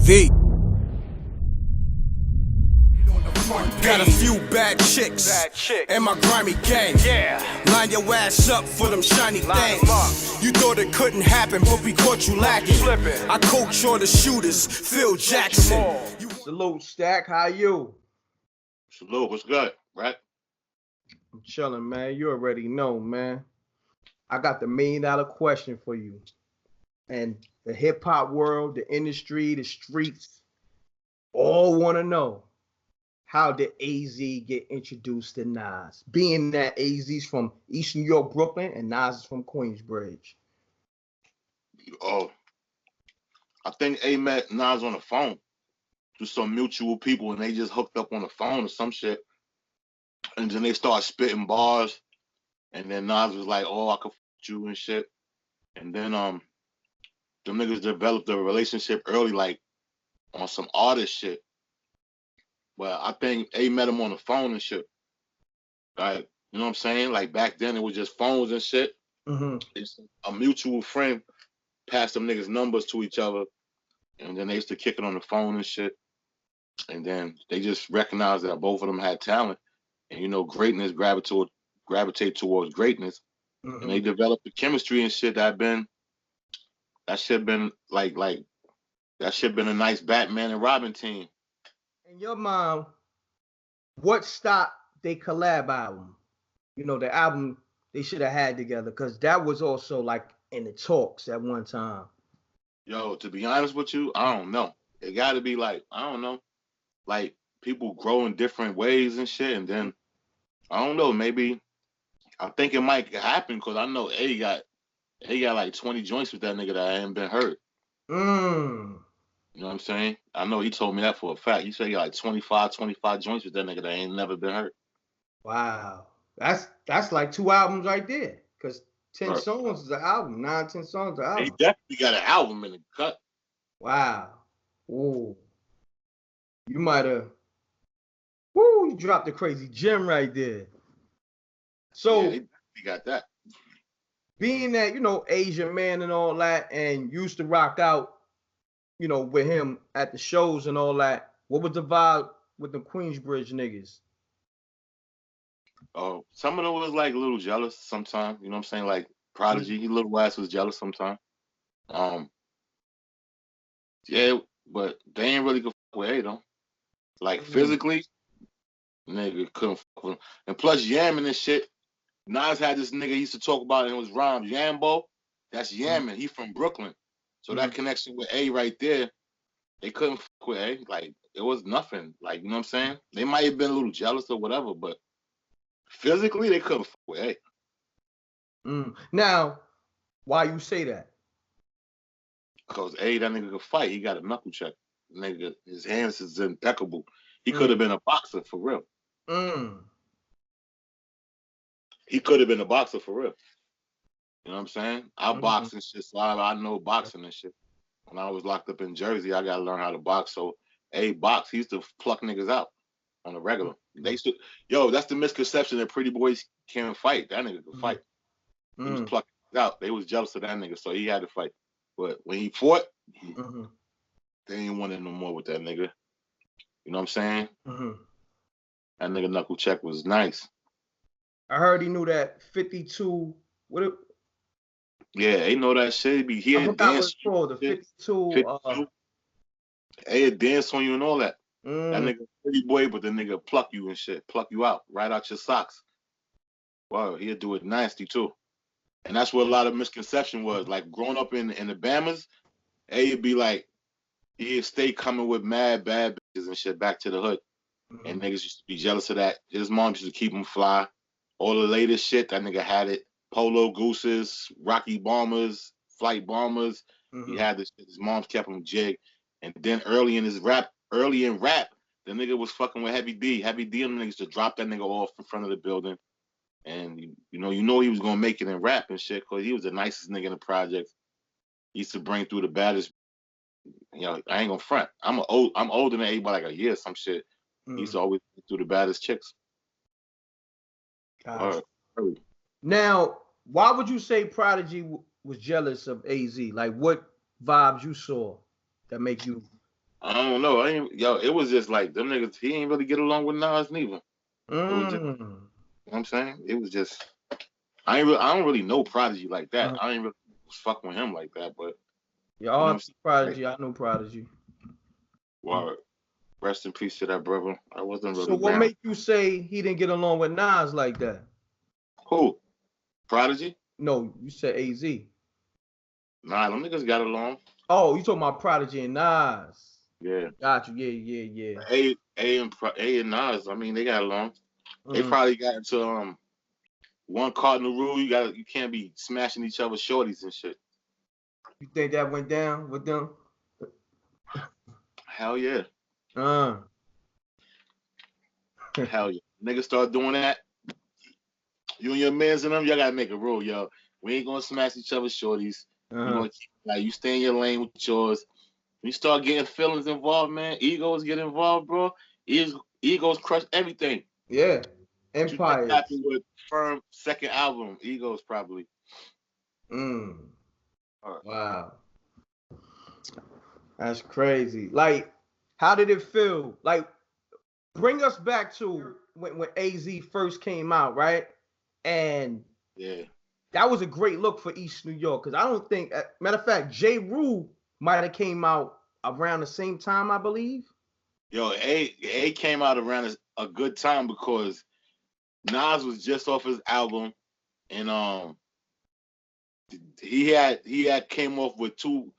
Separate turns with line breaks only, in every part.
MRecktv. Got a few bad chicks in my grimy gang. Line your ass up for them shiny things. You thought it couldn't happen, but we caught you lacking. I coach all the shooters, Phil Jackson.
Salute, Stakk. How you?
Salute. What's good, right?
I'm chilling, man. You already know, man. I got the $1 million question for you. And the hip hop world, the industry, the streets, all want to know, how did AZ get introduced to Nas? Being that AZ's from East New York, Brooklyn, and Nas is from Queensbridge.
Oh, I think A met Nas on the phone through some mutual people, and they just hooked up on the phone or some shit. And then they start spitting bars, and then Nas was like, "Oh, I could f you and shit." And then them niggas developed a relationship early, like on some artist shit. But I think A met him on the phone and shit. Like, you know what I'm saying? Like back then it was just phones and shit. It's a mutual friend passed them niggas numbers to each other, and then they used to kick it on the phone and shit. And then they just recognized that both of them had talent, and you know, greatness gravitate towards greatness, and they developed the chemistry and shit that shit been a nice Batman and Robin team.
In your mind, what stopped they collab album? You know, the album they should have had together, because that was also like in the talks at one time.
Yo, to be honest with you, I don't know. It got to be like, I don't know, like people grow in different ways and shit, and then I don't know, maybe I think it might happen because I know A got like 20 joints with that nigga that hadn't been heard. You know what I'm saying? I know he told me that for a fact. He said he got like 25 joints with that nigga that ain't never been heard.
Wow. That's like 2 albums right there. Because 10 songs is an album. 9, 10 songs is an album.
He definitely got an album in the cut.
Wow. Ooh. You might have. Woo, you dropped a crazy gem right there. So
yeah, he definitely got that.
Being that, you know, Asian man and all that, and used to rock out, you know, with him at the shows and all that, what was the vibe with the Queensbridge niggas?
Oh, some of them was like a little jealous sometimes. You know what I'm saying? Like Prodigy, he little ass was jealous sometimes. Yeah, but they ain't really good with A though. Like physically, nigga couldn't fuck with him. And plus yamming and shit. Nas had this nigga he used to talk about in his rhymes, Yambo. That's yamming. He from Brooklyn. So that connection with A right there, they couldn't fuck with A. Like it was nothing. Like, you know what I'm saying? They might have been a little jealous or whatever, but physically they couldn't fuck with A.
Now, why you say that?
Because A, that nigga could fight. He got a knuckle check. Nigga, his hands is impeccable. He could have been a boxer for real. He could have been a boxer for real. You know what I'm saying? I box and shit, so I know boxing and shit. When I was locked up in Jersey, I gotta learn how to box. So A box, he used to pluck niggas out on a regular. They used to, yo, that's the misconception that pretty boys can't fight. That nigga could fight. He was plucking out. They was jealous of that nigga, so he had to fight. But when he fought, they ain't wanted no more with that nigga. You know what I'm saying? That nigga knuckle check was nice.
I heard he knew that 52.
Yeah, he know that shit. He had dance.
The 52.
He had dance on you and all that. That nigga pretty boy, but the nigga pluck you and shit, pluck you out right out your socks. Wow, he'd do it nasty too. And that's what a lot of misconception was. Like growing up in the Bahamas,A'd be like, he'd stay coming with mad bad bitches and shit back to the hood. And niggas used to be jealous of that. His mom used to keep him fly. All the latest shit, that nigga had it. Polo Gooses, Rocky Bombers, Flight Bombers. He had this shit. His mom's kept him jig. And then early in rap, the nigga was fucking with Heavy D. Heavy D and the niggas to drop that nigga off in front of the building. And you know he was gonna make it in rap and shit, cause he was the nicest nigga in the project. He used to bring through the baddest. You know, I ain't gonna front. I'm older than A by like a year or some shit. He used to always bring through the baddest chicks.
Now, why would you say Prodigy was jealous of AZ? Like, what vibes you saw that make you
I don't know. Yo, it was just like them niggas. He ain't really get along with Nas neither. It was just, you know what I'm saying? It was just. I don't really know Prodigy like that. I ain't really fucking with him like that. But
y'all, Prodigy. I know Prodigy.
Well, rest in peace to that brother. I wasn't really.
So what made you say he didn't get along with Nas like that?
Who? Prodigy?
No, you said AZ.
Nah, them niggas got along.
Oh, you talking about Prodigy and Nas?
Yeah.
Got you. Yeah.
A and Nas. I mean, they got along. They probably got into one cardinal rule. You can't be smashing each other's shorties and shit.
You think that went down with them?
Hell yeah.
Hell
yeah. Niggas start doing that. You and your mans and them, y'all gotta make a rule, yo. We ain't gonna smash each other's shorties. You stay in your lane with yours. When you start getting feelings involved, man, egos get involved, bro. Egos crush everything.
Yeah. Empire.
Happened with Firm second album, Egos probably.
Wow. That's crazy. Like, how did it feel? Like, bring us back to when AZ first came out, right? And
yeah,
that was a great look for East New York, because I don't think, matter of fact, J. Rule might have came out around the same time, I believe.
Yo, A came out around a good time because Nas was just off his album, and he had came off with two.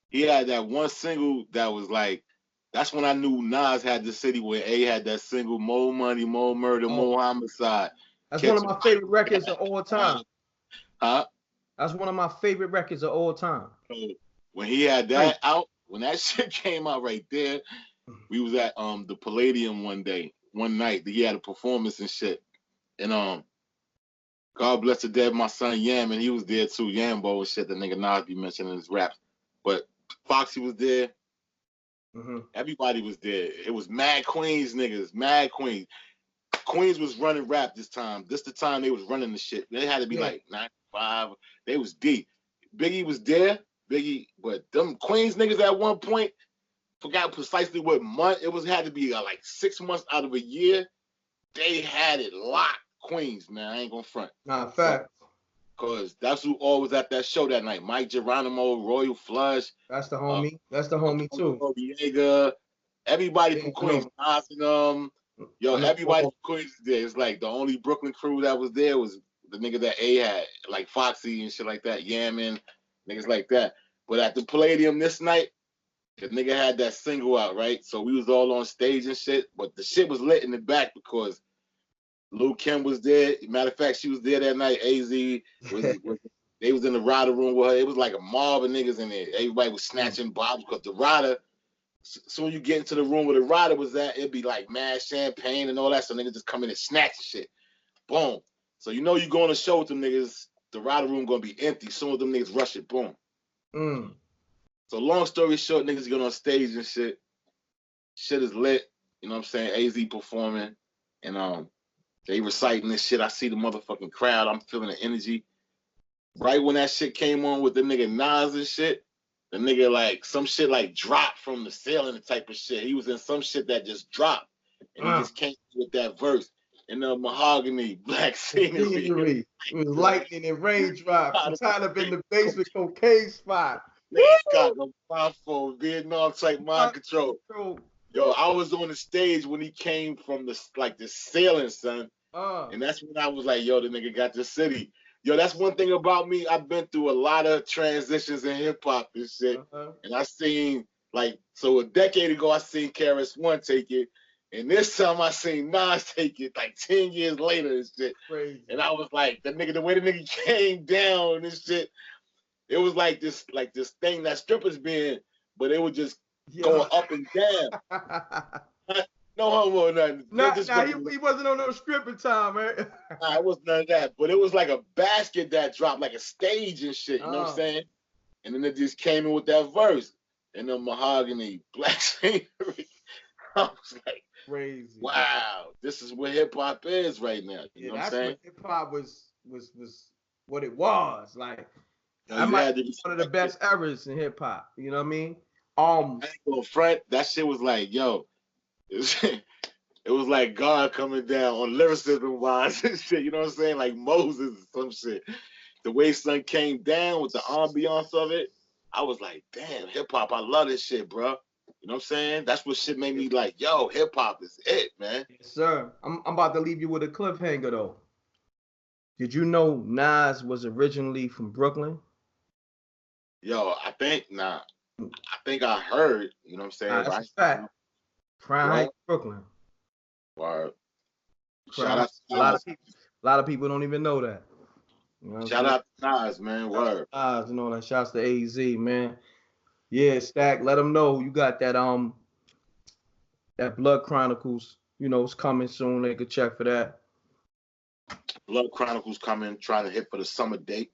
He had that one single that was like, that's when I knew Nas had the city, where A had that single, More Money, More Murder, More Homicide.
That's one of my favorite records of all time.
Huh?
That's one of my favorite records of all time.
So when he had that out, when that shit came out right there, we was at the Palladium one night. He had a performance and shit. And God bless the dead, my son Yam, and he was there too. Yambo and shit, the nigga Nas be mentioning his raps. But Foxy was there. Everybody was there. It was mad Queens niggas, mad Queens. Queens was running rap this time. This the time they was running the shit. They had to be like 95. They was deep. Biggie was there. But them Queens niggas at one point, forgot precisely what month it was. Had to be like 6 months out of a year. They had it locked. Queens, man. I ain't gonna front.
Nah, fact.
Cause that's who all was at that show that night. Mike Geronimo, Royal Flush.
That's the homie. That's the homie too.
Diego, everybody from Queens. Everybody from Queens is there. It's like the only Brooklyn crew that was there was the nigga that A had, like Foxy and shit like that, Yamin, niggas like that. But at the Palladium this night, the nigga had that single out, right? So we was all on stage and shit, but the shit was lit in the back because Lil Kim was there. Matter of fact, she was there that night. AZ they was in the rider room with her. It was like a mob of niggas in there. Everybody was snatching bobs because the rider, soon you get into the room where the rider was at, it'd be like mad champagne and all that. So niggas just come in and snatch shit. Boom. So you know you go on a show with them niggas, the rider room gonna be empty. Soon as them niggas rush it, boom. So long story short, niggas get on stage and shit. Shit is lit. You know what I'm saying? AZ performing. And they reciting this shit. I see the motherfucking crowd. I'm feeling the energy. Right when that shit came on with the nigga Nas and shit, the nigga like some shit like dropped from the ceiling type of shit. He was in some shit that just dropped. And he just came with that verse. And the mahogany, black scenery.
It was lightning and raindrops. I'm tied up in the basement cocaine spot.
Nigga got no blindfold, Vietnam type mind control. Yo, I was on the stage when he came from the ceiling, son. And that's when I was like, yo, the nigga got the city. Yo, that's one thing about me. I've been through a lot of transitions in hip hop and shit. And I seen a decade ago, I seen krs-one take it. And this time I seen Nas take it like 10 years later and shit.
Crazy.
And I was like, the way the nigga came down and shit, it was like this thing that strippers being, but it was just going up and down. No homo, nothing.
He wasn't on no stripping time, man.
Nah, it was none of that. But it was like a basket that dropped, like a stage and shit. You know what I'm saying? And then it just came in with that verse. And the mahogany, black scenery. I was like, crazy. Wow, this is what hip hop is right now. You know what I'm saying?
What hip hop was what it was. Like, that might be one of the best eras in hip hop. You know what I mean?
I ain't gonna front. That shit was like, yo, it was like God coming down on lyricism wise and shit. You know what I'm saying? Like Moses or some shit. The way son came down with the ambiance of it, I was like, damn, hip hop, I love this shit, bro. You know what I'm saying? That's what shit made me like, yo, hip hop is it, man.
Yes, sir. I'm about to leave you with a cliffhanger though. Did you know Nas was originally from Brooklyn?
Yo, I think I heard, you know what I'm saying?
That's
Right?
a fact. Crown Heights, Brooklyn.
Or
Shout out to a lot of people don't even know that. You know
shout out to Nas, man. Word.
Nas, you know that. Shouts to AZ, man. Yeah, Stakk. Let them know you got that that Blood Chronicles. You know, it's coming soon. They could check for that.
Blood Chronicles coming, trying to hit for the summer date.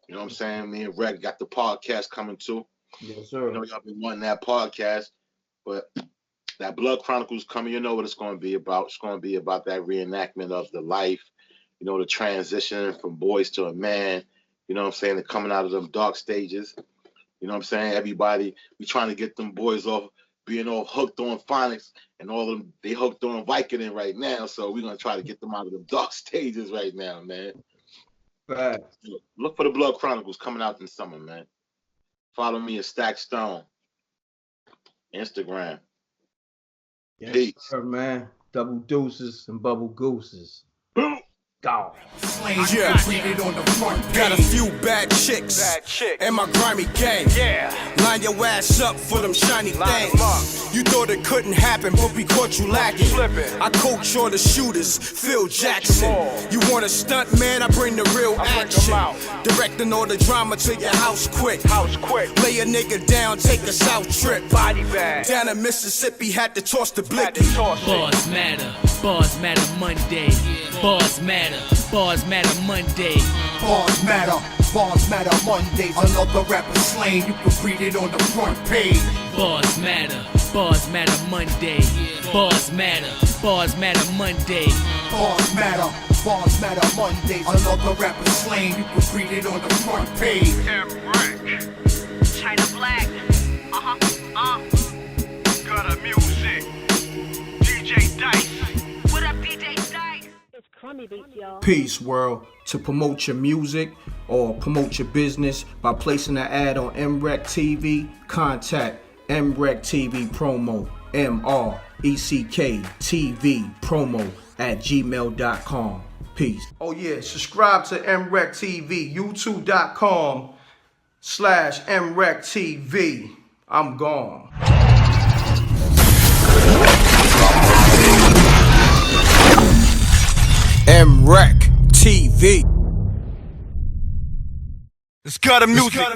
You know what I'm saying? Me and Reck got the podcast coming too.
Yes, sir.
You know y'all been wanting that podcast, but that Blood Chronicles coming, you know what it's going to be about. It's going to be about that reenactment of the life, you know, the transition from boys to a man, you know what I'm saying, the coming out of them dark stages. You know what I'm saying? Everybody, we trying to get them boys off being all hooked on phonics and all of them, they hooked on Vicodin right now. So we're going to try to get them out of them dark stages right now, man.
Right.
Look for the Blood Chronicles coming out in summer, man. Follow me at Stakk Stone. Instagram.
Yes,
Peace.
sir, man. Double deuces and bubble gooses. Gone.
Yeah, got a few bad chicks in my grimy gang. Line your ass up for them shiny things. You thought it couldn't happen, but we caught you lacking. I coach all the shooters, Phil Jackson. You want a stunt, man? I bring the real action. Directing all the drama to your house quick. Lay a nigga down, take a south trip. Down in Mississippi, had to toss the blicky.
Bars matter Monday. Bars matter Monday.
Bars matter Mondays. Another rapper slain, you can read it on the front page.
Bars matter Monday. Bars matter Monday.
Bars matter Mondays. Another rapper slain, you can read it on the front page.
M.Reck, China Black, got a music, DJ Dice. What up, DJ Dice?
It's crummy beats, y'all.
Peace, world. To promote your music or promote your business by placing an ad on MRecktv, contact MRecktv promo, MRecktv promo @gmail.com. Peace. Oh yeah, subscribe to MRecktv, youtube.com/MRecktv. I'm gone.
MRecktv. It's got a music.